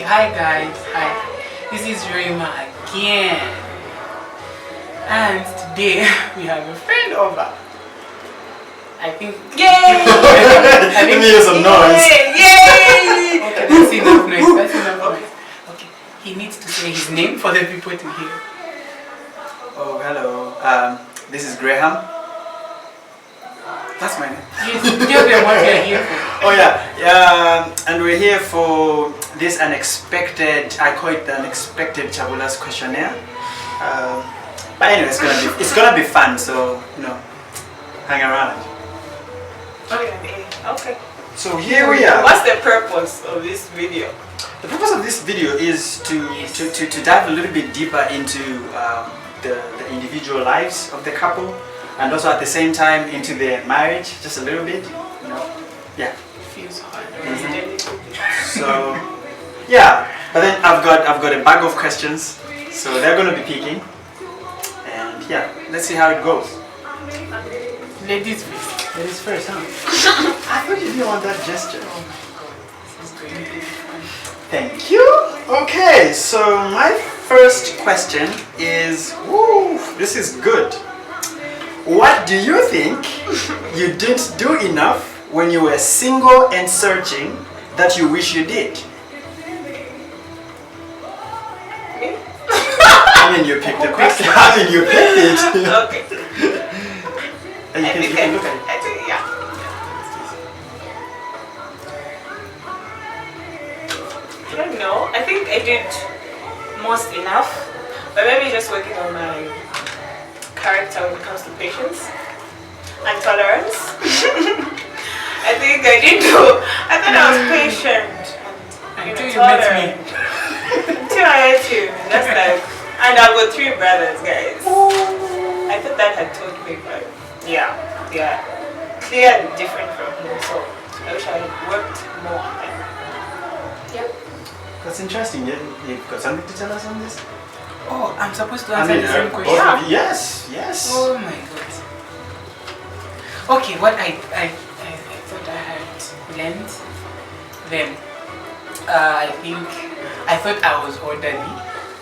Hi guys, hi. This is Rima again. And today we have a friend over. I think. Yay! I think hear some noise. Yay! Okay, that's enough noise. That's enough noise. Okay, he needs to say his name for the people to hear. Oh, hello. This is Graham. That's my name. Yes, tell them what you're here for. Oh yeah, and we're here for this unexpected. I call it the unexpected Chabulas questionnaire. But anyway, it's gonna be fun. So hang around. Okay. So here we are. What's the purpose of this video? The purpose of this video is to dive a little bit deeper into the individual lives of the couple, and also at the same time into their marriage, just a little bit. Yeah. Feels hard. So yeah, but then I've got a bag of questions, so they're gonna be picking, and yeah, let's see how it goes. Ladies first. Ladies first, huh? I thought you didn't want that gesture. Oh my god, this is going to be fun. Thank you. Okay, so my first question is, this is good. What do you think you didn't do enough when you were single and searching that you wish you did? I mean, you picked the question. I mean, you picked it. Okay. And you can look at it. I think, yeah. I don't know. I think I did most enough, but maybe just working on my character when it comes to patience and tolerance. I think I did do. I thought I was patient and Until you met me. Until I met you. That's like, and I've got 3 brothers, guys. I thought that had taught me, but yeah, clearly different from him. So I wish I had worked more on that. Yeah. That's interesting. You've got something to tell us on this? Oh, I'm supposed to answer the same both question. of you. Yes. Oh my god. Okay, what I thought I had learned then, I thought I was orderly,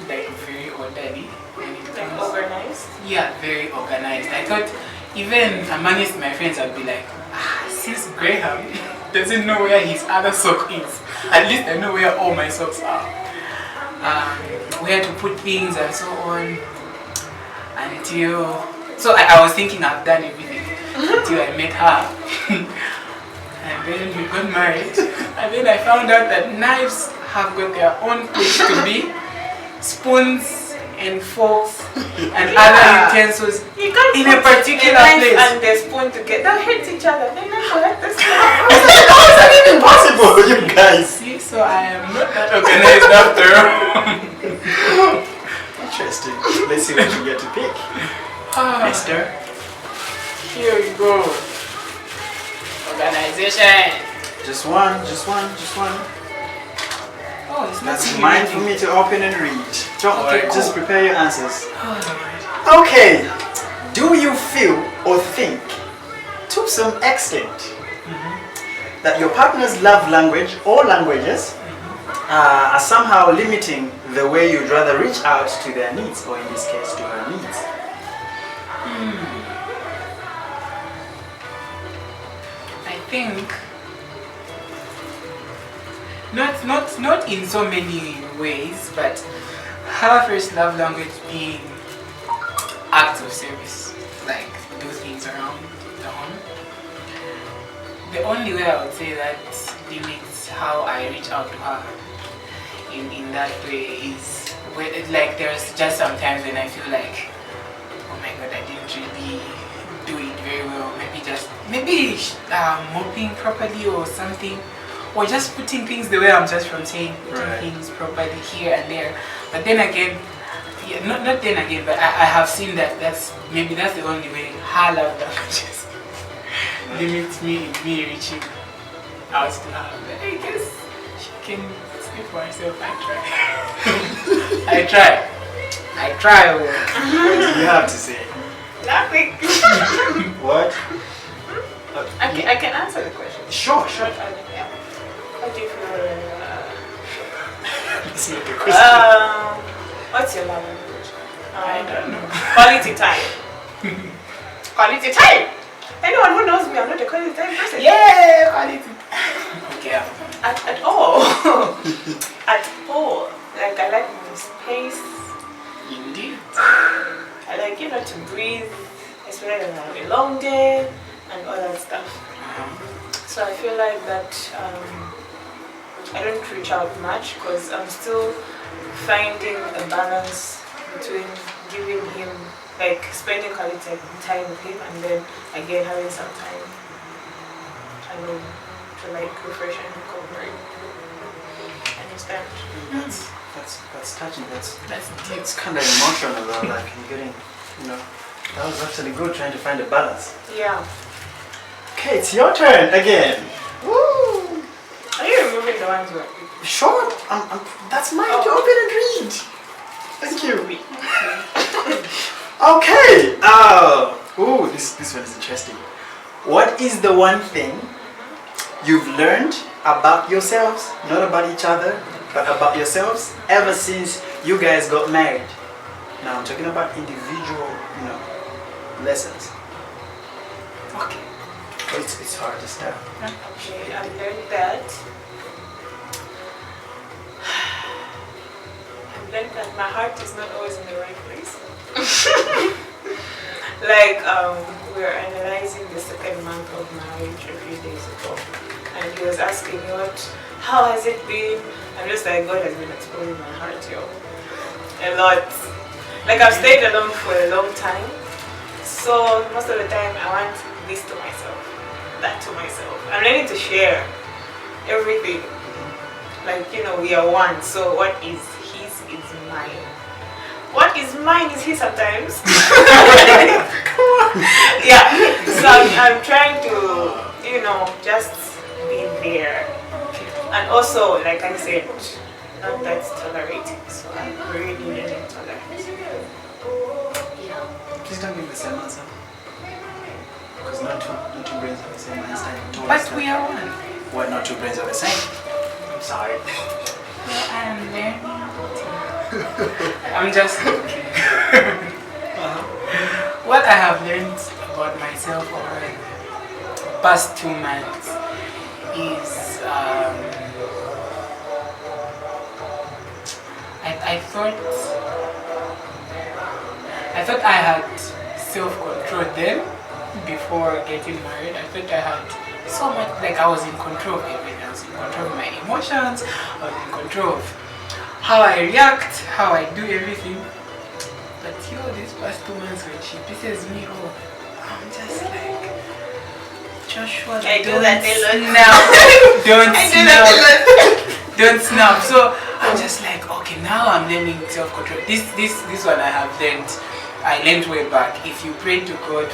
like very orderly. And Organized? Yeah, very organized. I thought even amongst my friends I'd be like, since Graham doesn't know where his other sock is, at least I know where all my socks are. Where to put things and so on. So I was thinking I've done everything until I met her. And then we got married. And then I found out that knives have got their own place to be. Spoons and forks and other utensils You can't in a particular place. And the spoon together. They'll hit each other. They never hit the spoon. How is that even possible, you guys? See, so I am not that organized after all. Interesting. Let's see what you get to pick. Mister. Here you go. Organization. Just one. Oh, it's not That's really mine for ready. me to open and read. Don't Okay, worry, cool. just prepare your answers. Oh, Okay. Do you feel or think, to some extent, that your partner's love language or languages are somehow limiting the way you'd rather reach out to their needs, or in this case, to her needs? I think not in so many ways, but her first love language being acts of service, like do things around the home. The only way I would say that limits how I reach out to her in that way is when, like, there's just sometimes when I feel like, oh my god, I didn't really do it very well. Maybe mopping properly or something, or just putting things the way I'm just from saying, putting things properly here and there. But then again, not then again, but I have seen that that's the only way her love languages limits me in me reaching out to her. But I guess she can speak for herself. I try. What do you have to say? Nothing. What? I can answer the question. Sure. Yeah. How do you feel? That's not the question. What's your love language? I don't know. Quality time. Quality time. Anyone who knows me, I'm not a quality time person. Yeah, quality. Okay. At all. At all. Like I like my space. Indeed. I like, to breathe, especially when I have a long day and all that stuff. So I feel like that I don't reach out much because I'm still finding a balance between giving him, like spending quality time with him and then again having some time alone to like refresh and recover. Understand? That's touching. That's deep. it's kind of emotional though. Like you're getting, that was actually good trying to find a balance. Yeah. Okay, it's your turn again. Woo! Are you removing the ones who are Sure. That's mine to open and read. Thank you. Okay. Ooh, this one is interesting. What is the one thing you've learned about yourselves, not about each other, but about yourselves, ever since you guys got married? Now I'm talking about individual, lessons. Okay. It's hard to start. Okay, I've learned that. I've learned that my heart is not always in the right place. Like, we were analyzing the second month of marriage a few days ago, and he was asking me how has it been? I'm just like, God has been exposing my heart, a lot. Like I've stayed alone for a long time, so most of the time I want this to myself, that to myself. I'm learning to share everything. Like, we are one, so what is his is mine. What is mine is his sometimes. Yeah, so I'm trying to, just be there. And also, like I said, not that tolerating, so I'm really learning tolerance. Yeah. Please don't give me the same answer. Because not two brains are the same. Einstein. But we are one. Well, not two brains are the same. I'm sorry. Well, I am learning. I'm just joking. What I have learned about myself over the past 2 months is I thought I had self-control then before getting married. I thought I had so much, like I was in control of everything. I was in control of my emotions, I was in control of how I react, how I do everything. But these past 2 months when she pisses me off, I'm just like, Joshua, I do that a lot. Don't snap. So I'm just like, okay, now I'm learning self-control. This one I have learned. I learned way back. If you pray to God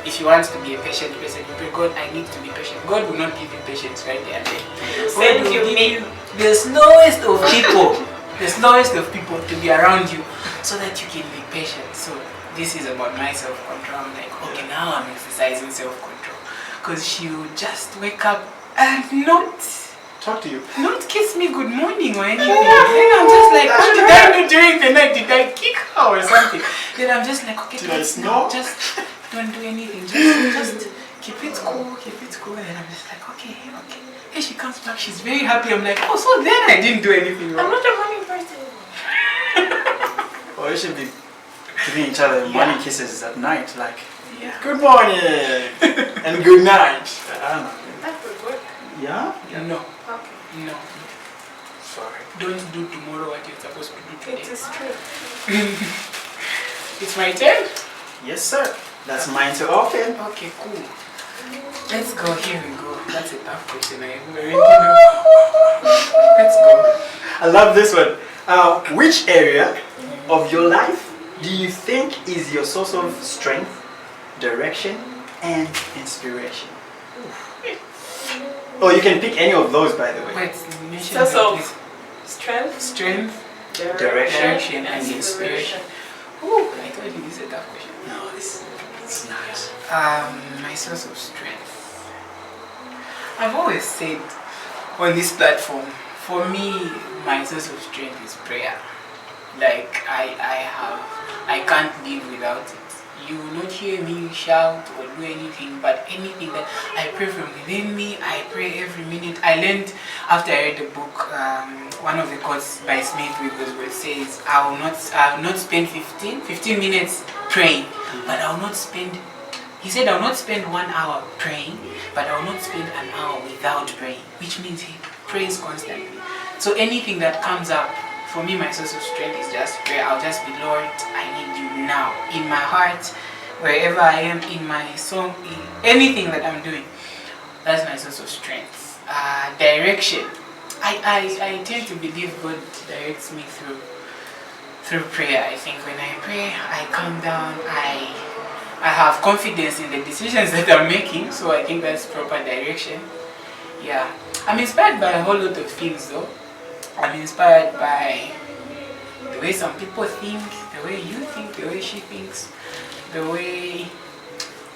if you want to be a patient person, you pray, God, I need to be patient. God will not give you patience right there and then. God will give you the slowest of people. The slowest of people to be around you so that you can be patient. So this is about my self-control. I'm like, okay, now I'm exercising self-control. Because she will just wake up and not talk to you. Not kiss me good morning or anything. Then I'm just like, what did I do during the night? Did I kick her or something? Then I'm just like, okay, just don't do anything. Just keep it cool. And then I'm just like, okay. Hey, she comes back, she's very happy. I'm like, oh, so then I didn't do anything wrong. I'm not a morning person. Or you should be giving each other morning kisses at night, like, good morning and good night. I don't know. That would work. Yeah? No. Okay. No. Sorry. Don't do tomorrow what you're supposed to do today. It is true. It's my turn? Yes, sir. That's mine to open. Okay, cool. Let's go. Here we go. That's a tough question. I already know. Let's go. I love this one. Which area of your life do you think is your source of strength, direction, and inspiration? Oh, you can pick any of those, by the way. Wait, Source of strength, direction, and inspiration. Ooh, I told you this is a tough question. No, it's not. My source of strength. I've always said on this platform For me, my source of strength is prayer. Like I can't live without it. You will not hear me shout or do anything, but anything that I pray from within me, I pray every minute. I learned after I read the book, one of the quotes by Smith Wigglesworth says, I will not spend 15 minutes praying, but I will not spend, he said, I will not spend 1 hour praying, but I will not spend an hour without praying, which means he prays constantly. So anything that comes up, for me, my source of strength is just prayer. I'll just be, Lord, I need you now. In my heart, wherever I am, in my song, in anything that I'm doing. That's my source of strength. Direction. I tend to believe God directs me through prayer. I think when I pray, I calm down. I have confidence in the decisions that I'm making. So I think that's proper direction. Yeah. I'm inspired by a whole lot of things though. I'm inspired by the way some people think, the way you think, the way she thinks, the way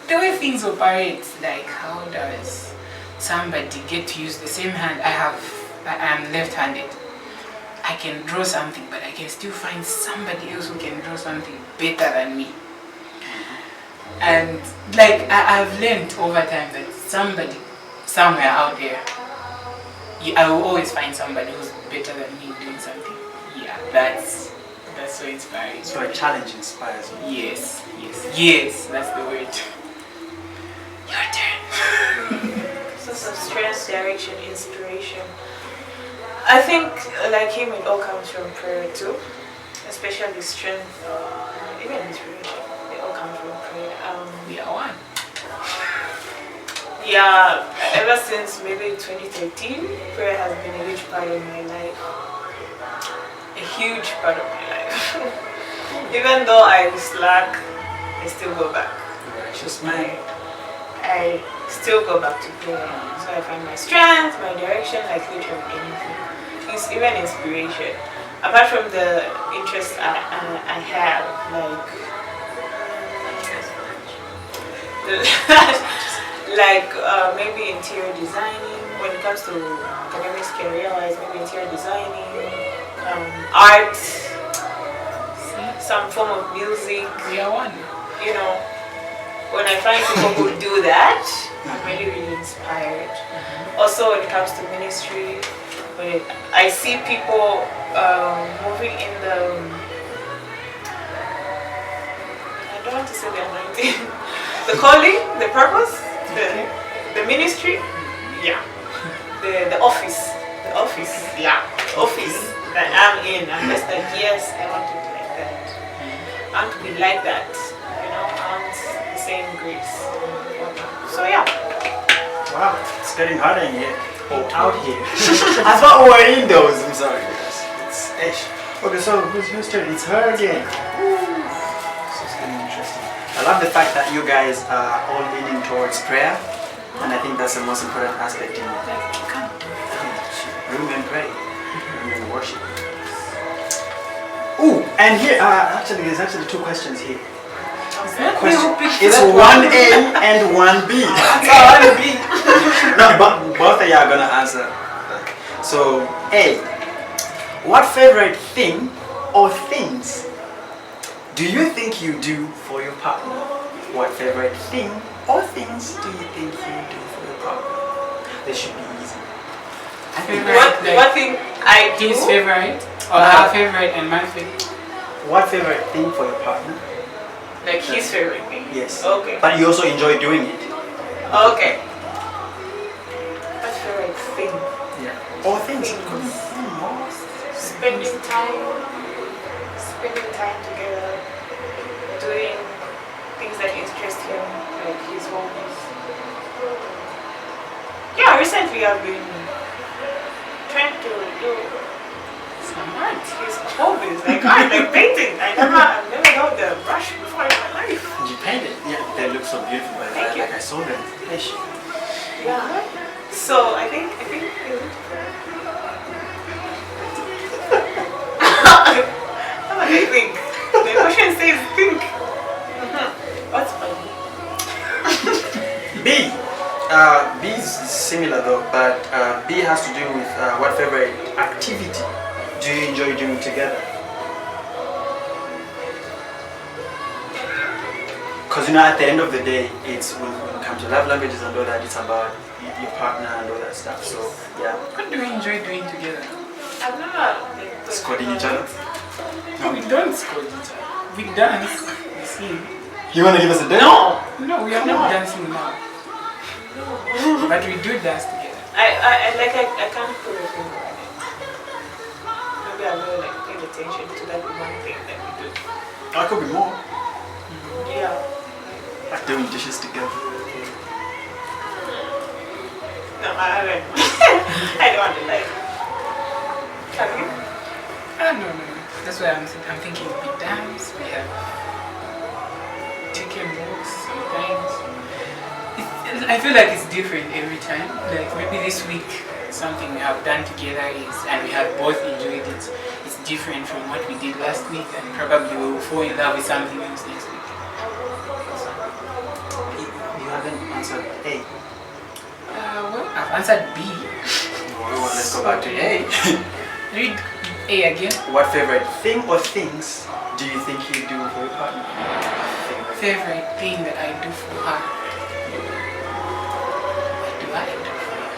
things operate. Like, how does somebody get to use the same hand? I'm left-handed. I can draw something, but I can still find somebody else who can draw something better than me. And like I've learned over time that somebody somewhere out there, I will always find somebody who's better than me doing something. Yeah, that's so inspiring. So a challenge inspires you. Yes, that's the word. Your turn. Source of strength, direction, inspiration. I think, like him, it all comes from prayer too. Especially strength, even inspiration. It all comes from prayer. We are one. Yeah, ever since maybe 2013, prayer has been a huge part of my life. A huge part of my life. Even though I slack, I still go back. Just man. I still go back to prayer. So I find my strength, my direction, like literally anything. It's even inspiration. Apart from the interest I have, like maybe interior designing. When it comes to academics, career-wise, maybe interior designing, art, some form of music. We are one. You know, when I find people who do that, I'm really, really inspired. Also, when it comes to ministry, when I see people moving in the, I don't want to say the anointing, the calling, the purpose, the ministry, yeah, the office, yeah, office that I'm in. I'm just like, yes, I want to be like that. I want to be like that, you know, I want the same grace. So yeah. Wow, it's getting harder in here. Oh, out here. I thought we were indoors. I'm sorry, guys. It's ish. Okay, so who's turn? It's her again. This is getting interesting. I love the fact that you guys are all leaning towards prayer, and I think that's the most important aspect in it. Women pray, women worship. Ooh, and here, there's actually two questions here. It's 1A and 1B. No, but both of you are gonna answer. So, A, what favorite thing or things do you think you do for your partner? What favorite thing or things do you think you do for your partner? They should be easy. What thing I do? His favorite or her favorite and my favorite? What favorite thing for your partner? Like his favorite thing? Yes. Okay. But you also enjoy doing it. Okay. What favorite thing? Yeah. Or things. Spending time together, doing things that interest him, like his hobbies. Yeah, recently I've been trying to do some art, his hobbies, like art, like painting. I've never held the brush before in my life. You painted? Yeah, they look so beautiful. Thank you. Like I saw them. Yeah. So I think I think. The question says think. What's funny? B. B is similar answer though, but B has to do with what favorite activity do you enjoy doing together? Because at the end of the day, it's when it comes to love languages and all that, it's about your partner and all that stuff. So yeah. What do we enjoy doing together? I've never Scolding each other. No, we don't scold each other. We dance, we sing. You want to give us a dance? No, we are not dancing now. But we do dance together. I can't put a finger on it. Maybe I've never like paid attention to that one thing that we do. That could be more. Yeah. Like doing dishes together. No, I haven't. I don't want to like. Have you? No. That's why I'm thinking we dance, we have taken walks sometimes. I feel like it's different every time. Like maybe this week something we have done together is, and we have both enjoyed it. It's different from what we did last week, and probably we will fall in love with something else next week. You haven't answered A. Well, I've answered B. Well, let's go back to A. Read A again. What favorite thing or things do you think you do for your partner? Favorite thing that I do for her. What do I do for her?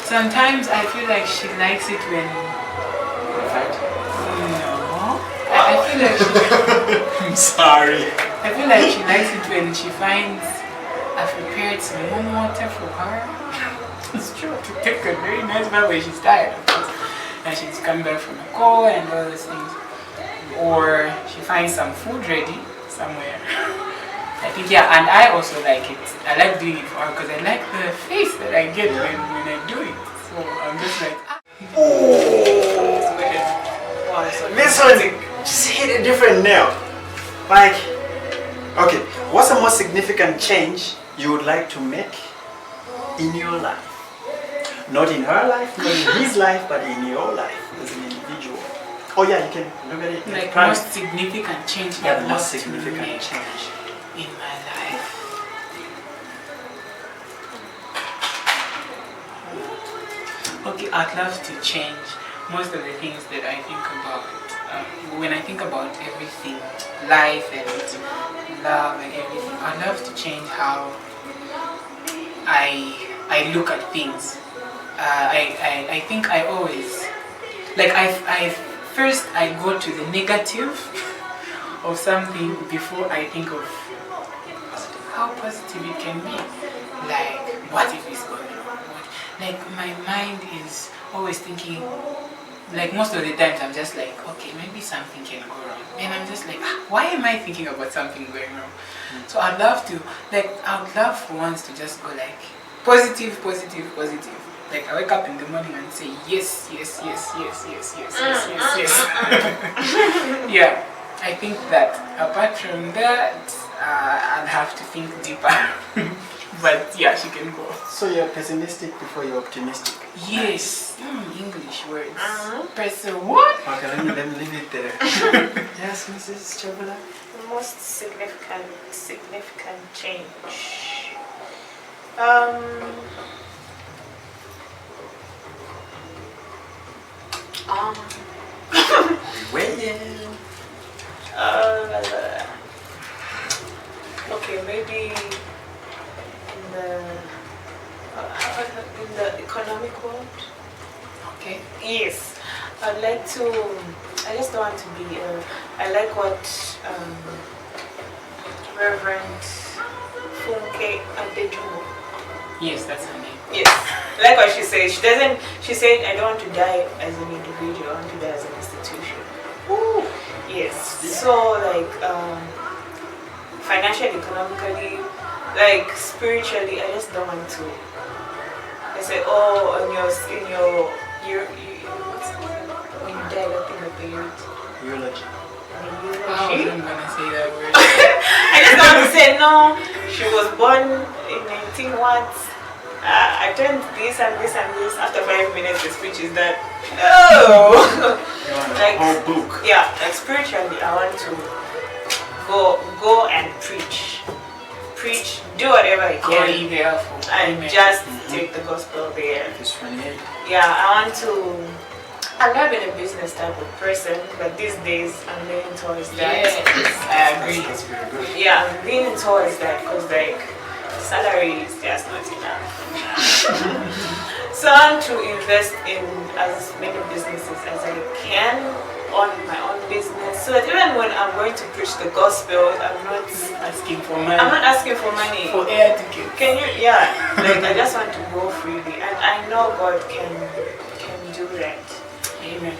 Sometimes I feel like she likes it when... No. I feel like she... I'm sorry. I feel like she likes it when she finds I've prepared some warm water for her. It's true, to take a very nice bath when she's tired, of course. And she's come back from a call and all those things. Or she finds some food ready somewhere. I think, yeah, and I also like it. I like doing it for her because I like the face that I get when I do it. So I'm just like, Wow, so This one just hit a different nail. Like, okay, what's the most significant change you would like to make in your life? Not in her life, not in his life, but in your life as an individual. Oh yeah, you can look at it. like most significant change Yeah, I'd the love most to significant make change. in my life. Okay, I'd love to change most of the things that I think about. When I think about everything, life and love and everything, I'd love to change how I look at things. I think I always, like first I go to the negative of something before I think of how positive it can be. Like, what if it's going wrong? Like, my mind is always thinking, like most of the times I'm just like, okay, maybe something can go wrong. And I'm just like, why am I thinking about something going wrong? So I'd love to, like, I would love for once to just go like, positive, positive, positive. Like I wake up in the morning and say, yes, yes, yes, yes, yes, yes, yes, yes, yes. Yeah, I think that apart from that, I'll have to think deeper. But yeah, she can go. So you're pessimistic before you're optimistic. Yes, English words. What? Okay, let me leave it there. Yes, Mrs. Chabula. the most significant change. Okay, maybe in the economic world. Okay. Yes, I'd like to. I just don't want to be. I like what Reverend Funke Adejumo. Yes, that's her name. Yes, like what she said. She doesn't. She said, "I don't want to die as an individual. I want to die as an institution." Ooh. Yes. So like financially, economically, like spiritually, I just don't want to. I say, oh, when you die, I think of the Eulogy. I wasn't gonna say that word. I just don't want to say no. She was born in 19 what? I turned this and this and this. After 5 minutes, the speech is done. No. You want Like, a whole book. Yeah, like spiritually, I want to go and preach, do whatever you Go can, in there for and amen. just take the gospel there. It's funny. Yeah, I've never been a business type of person, but these days I'm leaning towards that. Yes, I agree. That's very good. Yeah, I'm leaning towards that because like salary is just not enough. So I want to invest in as many businesses as I can on my own business, so that even when I'm going to preach the gospel, I'm not Asking for money. asking for money. For air tickets. Can you? Yeah, like I just want to go freely, and I know God can do that. Amen.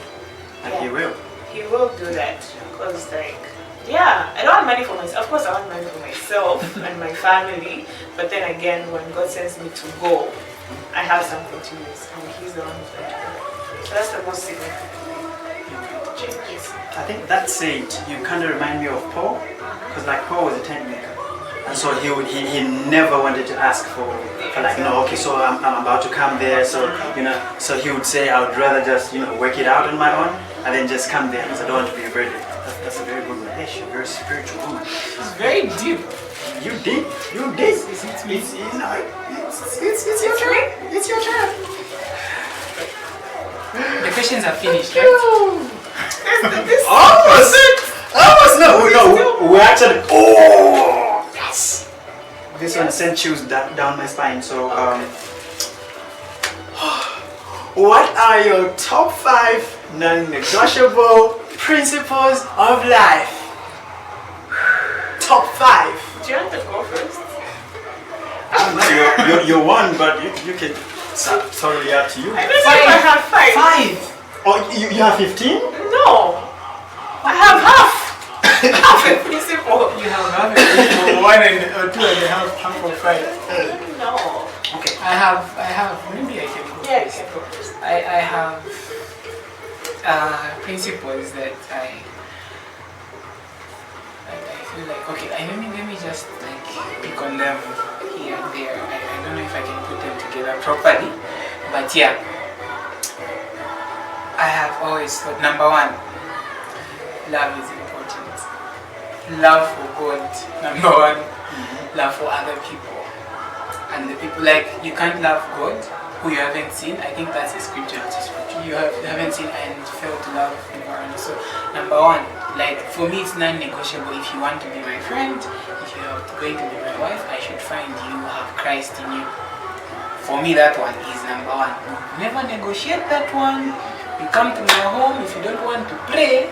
And he will. He will do that because, like, yeah, I don't want money for myself. Of course, I want money for myself and my family. But then again, when God sends me to go, I have something to use, and He's the one who's going to do it. So that's the most significant changes. I think that said, you kind of remind me of Paul, because like Paul was a tent maker, and so he never wanted to ask for like, no, okay, so I'm about to come there, so so he would say I would rather just work it out on my own and then just come there because I don't want to be a burden. That's a very good one. Hey, you're a very spiritual woman. It's very deep. You did. It's your turn. It's your turn. The questions are finished, right? Almost. No. We actually. Oh, yes. This one sent chills down my spine. So, what are your top 5 non-negotiable principles of life? Top 5. Do you want to go first? I don't know. You're one, but you can. It's totally up to you. I don't know if I have 5. 5. Oh, you have 15? No, I have half. Half a principle. You have half a principle, 1 or 2 and a half or 5. No. Okay. I have. Maybe I can go Yeah, you first. can go first. I have principles that I feel like, okay, let me just like pick on them here and there. I don't know if I can put them together properly, but yeah, I have always thought, number 1, love is important. Love for God, number 1. Love for other people, and the people, like, you can't love God who you haven't seen. I think that's a scripture. You haven't seen and failed to love anyone. So number 1, like, for me it's non-negotiable. If you want to be my friend, if you are going to be my wife, I should find you have Christ in you. For me, that one is number 1. Never negotiate that one. You come to my home, if you don't want to pray,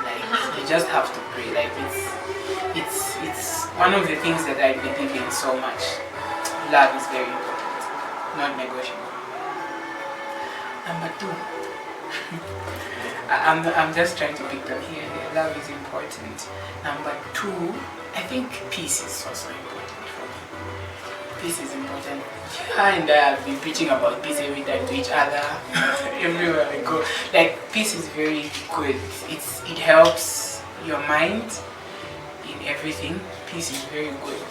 like, you just have to pray. Like, it's one of the things that I believe in so much. Love is very important, not negotiable. Number 2, I'm just trying to pick them here. Love is important. Number 2, I think peace is also important for me. Peace is important. And I have been preaching about peace every time to each other, everywhere I go. Like, peace is very good. It helps your mind in everything. Peace is very good.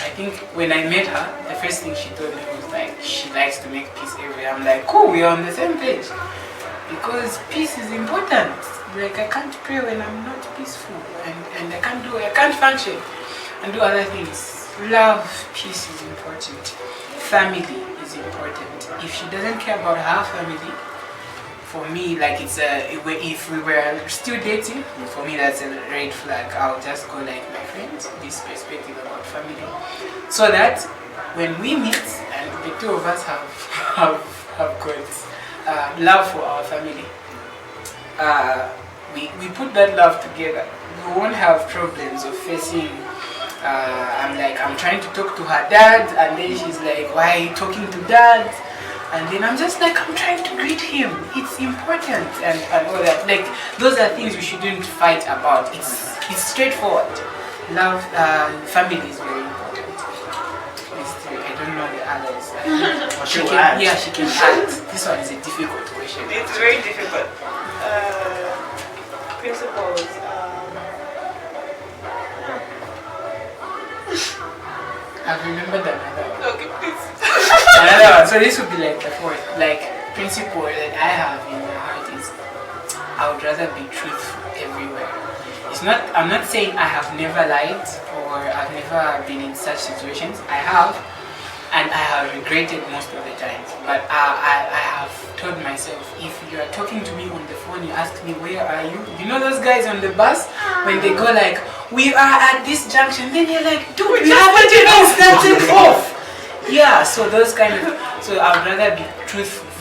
I think when I met her, the first thing she told me was like, she likes to make peace everywhere. I'm like, cool, we are on the same page. Because peace is important. Like, I can't pray when I'm not peaceful, and I can't function and do other things. Love, peace is important. Family is important. If she doesn't care about her family, for me, like, if we were still dating, for me that's a red flag. I'll just go like my friends, this perspective about family, so that when we meet and the two of us have got love for our family, we put that love together. We won't have problems of facing. I'm trying to talk to her dad, and then she's like, why are you talking to dad? And then I'm just like, I'm trying to greet him. It's important, and all that. Like, those are things we shouldn't fight about. It's straightforward. Love, family is very important. I don't know the others. She can add. This one is a difficult question. It's very difficult. Principles. I've remembered another one. Okay, please. Another one. So this would be like the 4th. Like, principle that I have in my heart is, I would rather be truthful everywhere. It's not. I'm not saying I have never lied or I've never been in such situations. I have, and I have regretted most of the times. But I have told myself, if you are talking to me on the phone, you ask me where are you? You know those guys on the bus when they go like, we are at this junction. Then you're like, dude, you haven't even started off. Yeah. So those kind of. So I'd rather be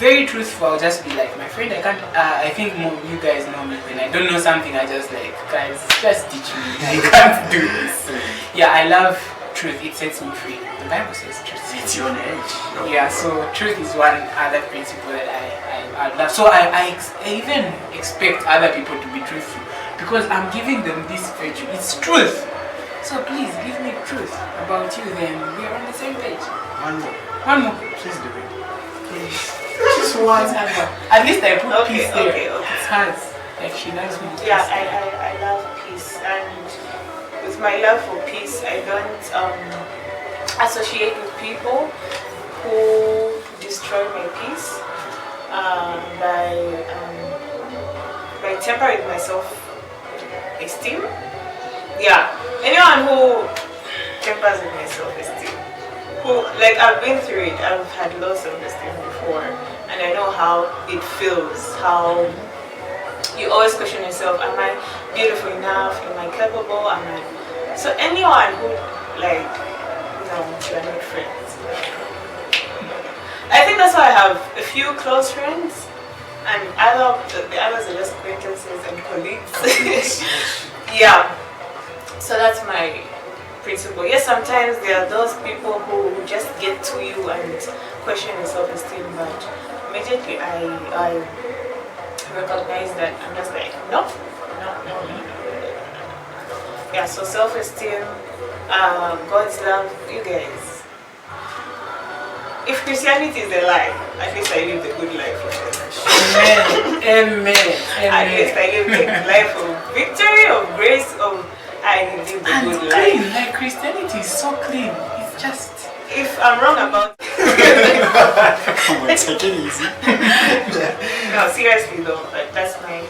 very truthful. I'll just be like, my friend, I can't. I think you guys know me. When I don't know something, I just like, guys, just teach me. I can't do this. Yeah, I love truth. It sets me free. The Bible says truth sets you on edge. Yeah, so truth is one other principle that I love. So I even expect other people to be truthful because I'm giving them this virtue. It's truth. So please give me truth about you. Then we are on the same page. One more. Please do it. Please. Just one. At least I put peace there. Okay. It's hers. Like she loves me. Yeah, I love peace, and with my love for peace, I don't associate with people who destroy my peace by tempering my self-esteem. Yeah, anyone who tempers with my self-esteem, who, like, I've been through it. I've had low self-esteem before, and I know how it feels. How you always question yourself: am I beautiful enough? Am I capable? Am I? So anyone who, like, no, you're not friends. I think that's why I have a few close friends, and the others are just acquaintances and colleagues. Yeah. So that's my principle. Yes, sometimes there are those people who just get to you and question your self-esteem, but immediately I recognize that I'm just like, no. Yeah, so self-esteem, God's love, you guys. If Christianity is a lie, at least I live the good life. Amen. At least I live the life of victory, of grace, of I live the And good clean, life. like Christianity is so clean. It's just. If I'm wrong about Come on, take it easy. no, seriously though, but that's my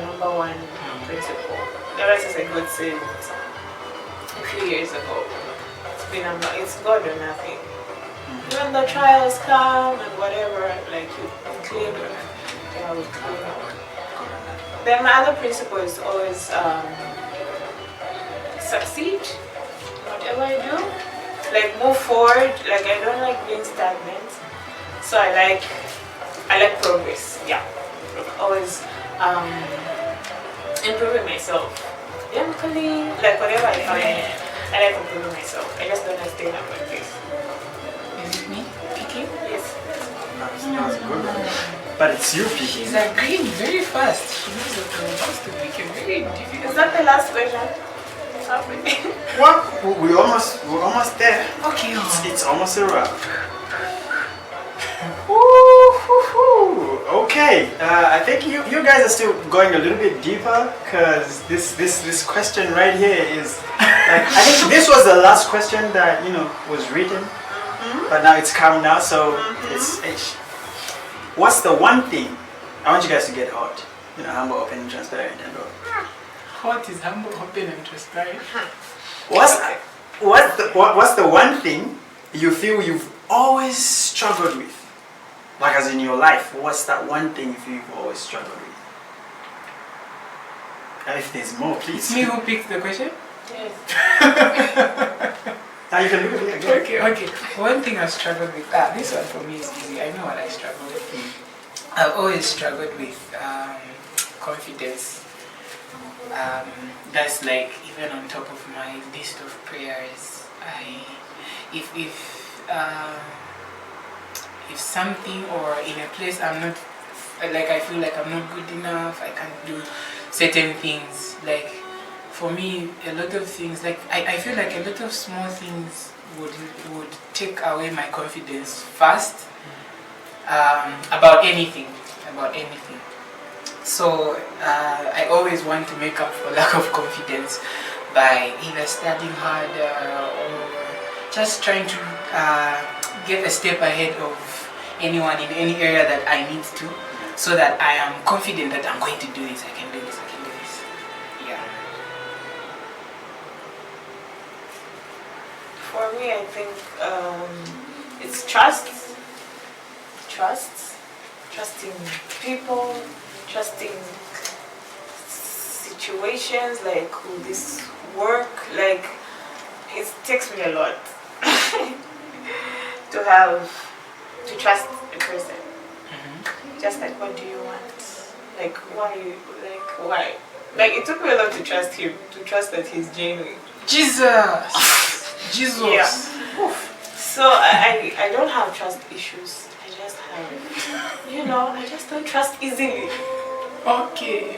number one principle. The rest is a good sin. A few years ago, it's God or nothing. When the trials come and whatever, like you clean, we clean up. Then my other principle is always succeed, whatever I do. Like move forward. Like I don't like being stagnant. So I like progress. Yeah, always improving myself. Mentally, like whatever I find, I like improving myself. I just don't like staying up like this. Is it me picking? Yes. That's a good one. But it's you picking. She's agreeing very fast. She knows that we're about to pick a very difficult. Is that the last question? Sorry. Well, we're almost there. Okay. It's almost a wrap. Woo-hoo-hoo. Okay, I think you guys are still going a little bit deeper because this question right here is like, I think this was the last question that was written, but now it's come now, so it's what's the one thing I want you guys to get hot, humble, open, and transparent, and all. Hot is humble, open, and transparent. What's the one thing you feel you've always struggled with? Like as in your life, what's that one thing you feel you've always struggled with? And if there's more, please. It's me who picked the question? Yes. Now you can look at it again. Okay. One thing I struggled with, this one for me is easy. I know what I struggle with. I've always struggled with confidence. That's like even on top of my list of prayers. If something or in a place I'm not, like I feel like I'm not good enough, I can't do certain things. Like for me, a lot of things, like I feel like a lot of small things would take away my confidence fast about anything. So I always want to make up for lack of confidence by either studying harder or just trying to get a step ahead of anyone in any area that I need to, so that I am confident that I'm going to do this, I can do this. For me, I think it's trust. Trusting people, trusting situations, like will this work? Like it takes me a lot to trust a person. Just like, what do you want? Like why? Like it took me a lot to trust him, to trust that he's genuine. Jesus. Jesus. Yeah. So I don't have trust issues. I just have, I just don't trust easily. Okay.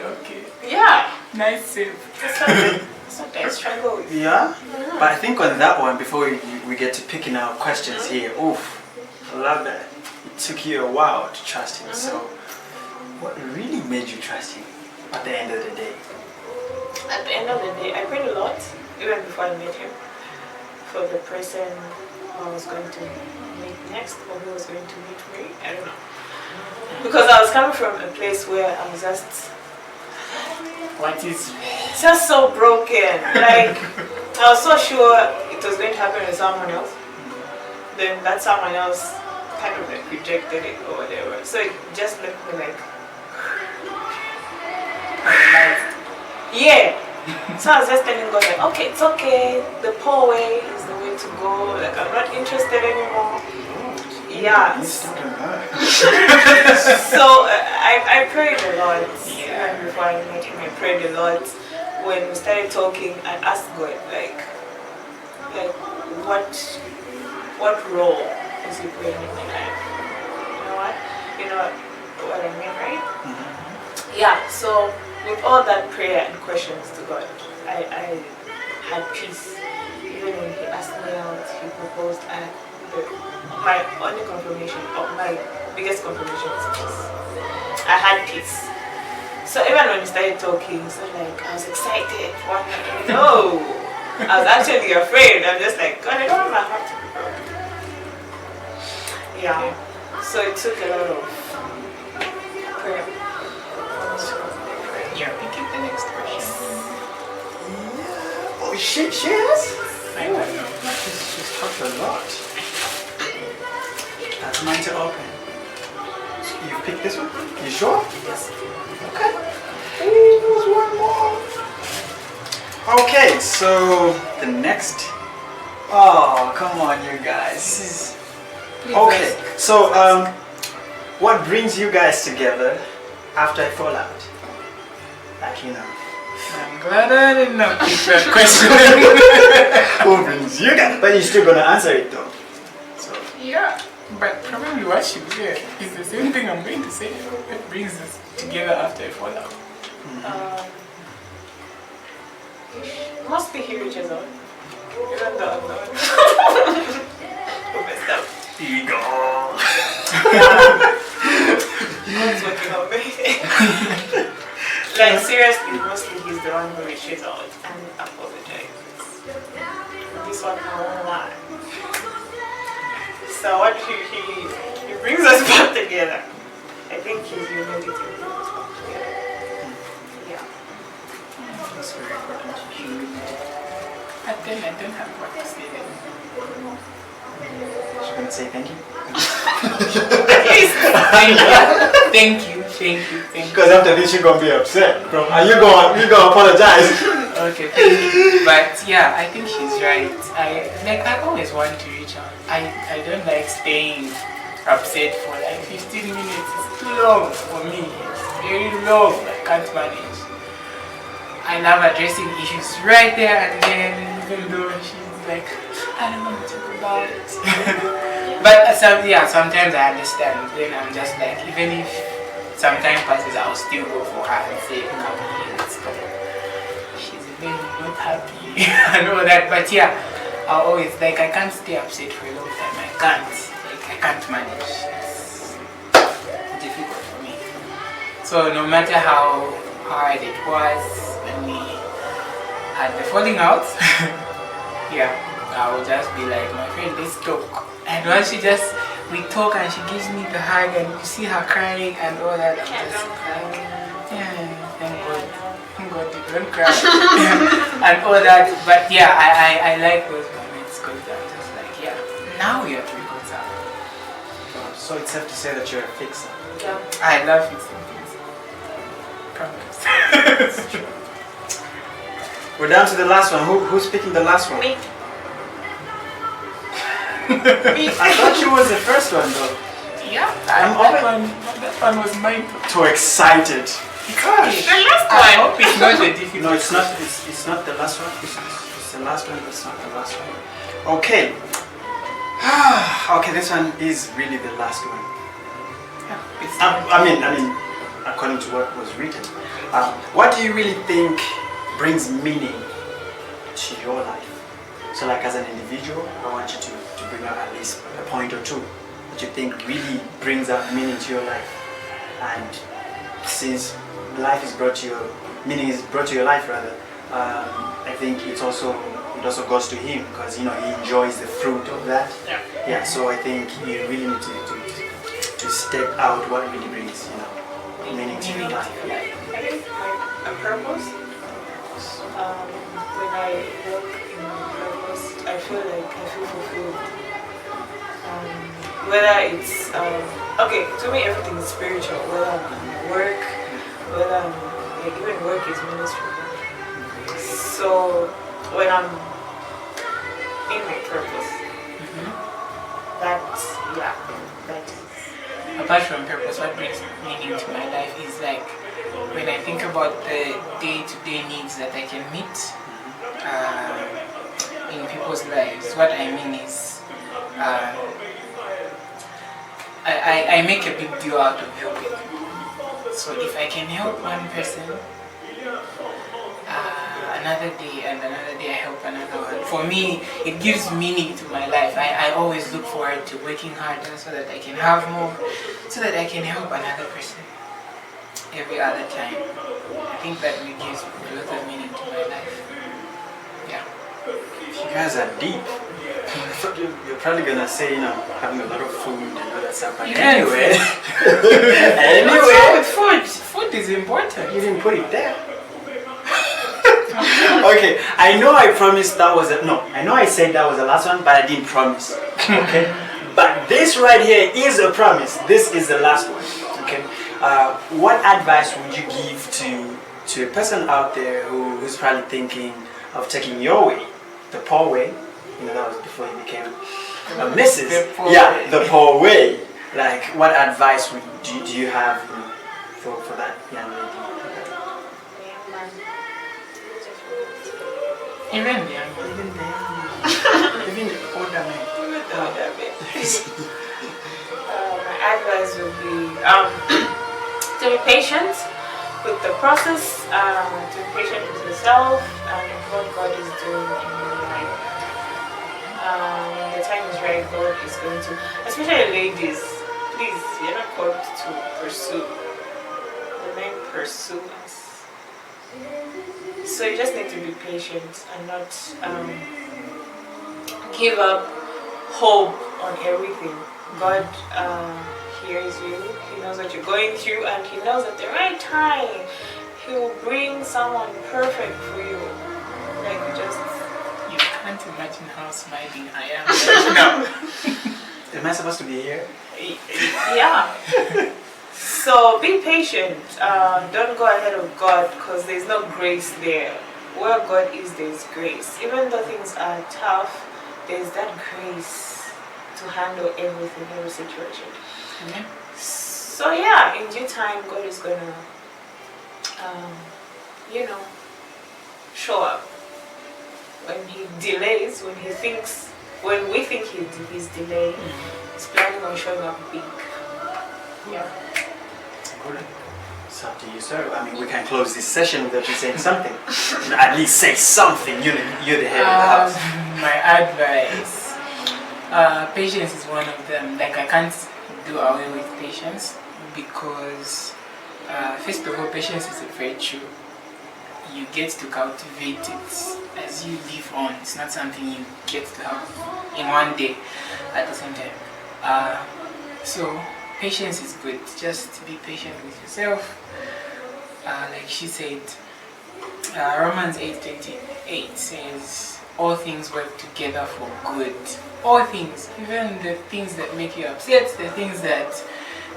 Yeah. Nice save. That's what I struggle with. Yeah? But I think on that one, before we get to picking our questions here, I love that. It took you a while to trust him. So, what really made you trust him at the end of the day? At the end of the day, I prayed a lot, even before I met him, for the person I was going to meet next, or who was going to meet me. I don't know. Because I was coming from a place where I was just so broken. Like, I was so sure it was going to happen with someone else. Then that someone else kind of like rejected it or whatever. So it just left me like, yeah. So I was just telling God like, okay, it's okay. The poor way is the way to go. Like, I'm not interested anymore. Yeah. So I prayed a lot. Even before I met him, I prayed a lot. When we started talking, I asked God like what role is he playing in my life? You know what I mean, right? Yeah. So with all that prayer and questions to God, I had peace. Even when he asked me out, he proposed, and my only confirmation, or my biggest confirmation was peace. I had peace. So even when we started talking, it's not like I was excited. No, I was actually afraid. I'm just like, God, I don't want my heart to be broken. Yeah. So it took a lot of prayer. Yeah, picking the next question. Yeah. Oh, she is? I don't know. She's talked a lot. That's mine to open. You picked this one? You sure? Yes. Okay. There's one more. Okay, so the next. Oh, come on, you guys. Okay, so what brings you guys together after a fallout? Like, I'm glad I did not pick that question. Who brings you guys? But you're still gonna answer it though. So Yeah, but probably what she said is the same thing I'm going to say. What brings us together after a fallout? Mostly he reaches out. Even though I'm not. Who messed up? ego. God's working on me. Like seriously, mostly he's the one who reaches out and apologizes. This one I won't lie. So what he brings us back together. I think he's humility. Yeah. That's very important. But then I don't have what to say then. She's gonna say thank you. Thank you. Because after this, you're gonna be upset. Are you gonna apologize? Okay, thank you. But yeah, I think she's right. I always want to reach out. I don't like staying upset for like 15 minutes. It's too long for me. It's very long. I can't manage. I love addressing issues right there and then, even though she's like, I don't want to talk about it. But sometimes I understand. Then I'm just like, even if some time passes, I'll still go for her and say, come here, let's talk. She's even not happy and all that. But yeah, I always like, I can't stay upset for a long time. I can't manage. It's difficult for me. So no matter how hard it was when we had the falling out, yeah, I will just be like, my friend, let's talk. And once we talk and she gives me the hug and you see her crying and all that, I'm just like, yeah, thank God you don't cry and all that. But yeah, I like those moments because I'm just like, yeah, now we have to reconcile. So it's safe to say that you're a fixer. Yeah. I love fixing things. Promise. We're down to the last one. Who's picking the last one? Me. I thought you was the first one though. Yeah, that one was mine. Too excited. Gosh, The last I one. hope it's not the difficult. No, it's not. It's not the last one. It's the last one, but it's not the last one. Okay. Okay, this one is really the last one. Yeah, it's I mean, according to what was written, what do you really think brings meaning to your life? So, like as an individual, I want you to bring out at least a point or two that you think really brings out meaning to your life. And since life is brought to your meaning is brought to your life rather, I think it also goes to him because he enjoys the fruit of that. Yeah. Yeah. So I think you really need to step out what really brings meaning to your life. I think a purpose. When I work in my purpose, I feel fulfilled. Whether it's okay, to me everything is spiritual. Whether I'm at work, whether even work is ministry. So when I'm in my purpose, that Apart from purpose, what brings meaning to my life is like when I think about the day-to-day needs that I can meet in people's lives. What I mean is, I make a big deal out of helping. So if I can help one person, another day and another day I help another one. For me, it gives meaning to my life. I always look forward to working harder so that I can have more, so that I can help another person every other time. I think that really gives a lot of meaning to my life. Yeah. You guys are deep. You're probably gonna say, having a lot of food and all that stuff. But anyway, What's wrong with food? Food is important. You didn't put it there. Okay, I know I promised that was I know I said that was the last one, but I didn't promise. Okay, but this right here is a promise. This is the last one. Okay, what advice would you give to a person out there who's probably thinking of taking your way, the poor way? That was before you became a Mrs. The poor way. Like, what advice do you have for that young lady? Even the older men. my advice would be to be patient with the process, to be patient with yourself and what God is doing in your life. When the time is right, God is going to, especially ladies, please, you're not called to pursue. The men pursue us. So you just need to be patient and not give up hope on everything. God hears you. He knows what you're going through, and He knows at the right time He will bring someone perfect for you. Like You can't imagine how smiling I am right now. Am I supposed to be here? yeah. So be patient. Don't go ahead of God because there's no grace there. Where God is, there's grace. Even though things are tough, there's that grace to handle everything, every situation. So yeah, in due time, God is gonna, show up. When He delays, when we think He's delaying, He's planning on showing up big. Yeah. Good. It's up to you, sir. I mean, we can close this session without you saying something. At least say something. You're the head of the house. My advice. Patience is one of them. Like, I can't do away with patience because, first of all, patience is a virtue. You get to cultivate it as you live on. It's not something you get to have in one day at the same time. So patience is good. Just be patient with yourself. Like she said, Romans 8:28 says, all things work together for good. All things, even the things that make you upset, the things that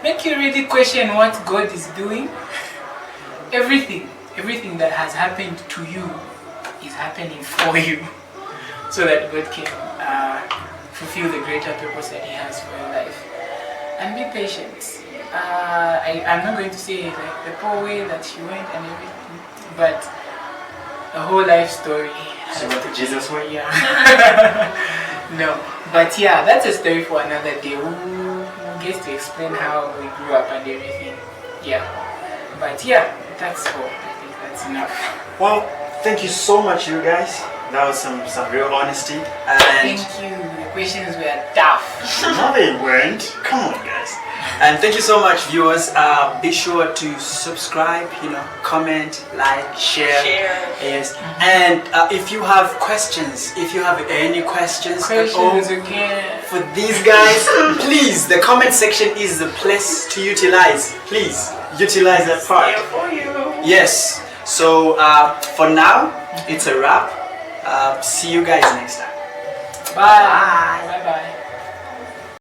make you really question what God is doing. Everything that has happened to you is happening for you, so that God can fulfill the greater purpose that He has for your life. And be patient. I'm not going to say like the poor way that she went and everything, but the whole life story. She went to Jesus way? Yeah. No, but yeah, that's a story for another day. We'll get to explain how we grew up and everything. Yeah. But yeah, that's all. I think that's enough. Well, thank you so much, you guys. That was some real honesty. And Thank you. The questions were tough. no, they weren't. Come on, guys. And thank you so much, viewers. Be sure to subscribe, comment, like, share. Yes. And if you have questions, if you have any questions at all again for these guys, please, the comment section is the place to utilize. Please, utilize that part. Here for you. Yes. So for now, it's a wrap. See you guys next time. Bye. Bye. Bye.